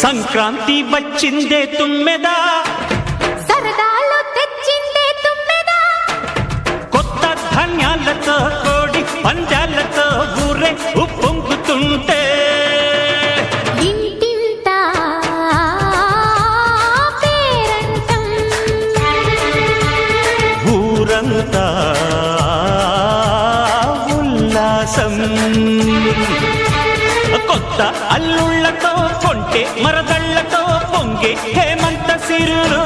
సంక్రాంతి వచ్చిందే తుమ్మెదా, సరదాలో తెచ్చిందే తుమ్మెదా, కొత్త ధాన్యాలతో కోడి పందాలతో ఊరే ఉప్పొంగుతుంటే ఇంటింత పేరంటం, ఊరంతా ఉల్లాసం. కొత్త అల్లుళ్లతో కొంటే మరదళ్లతో పొంగే హేమంత సిరులు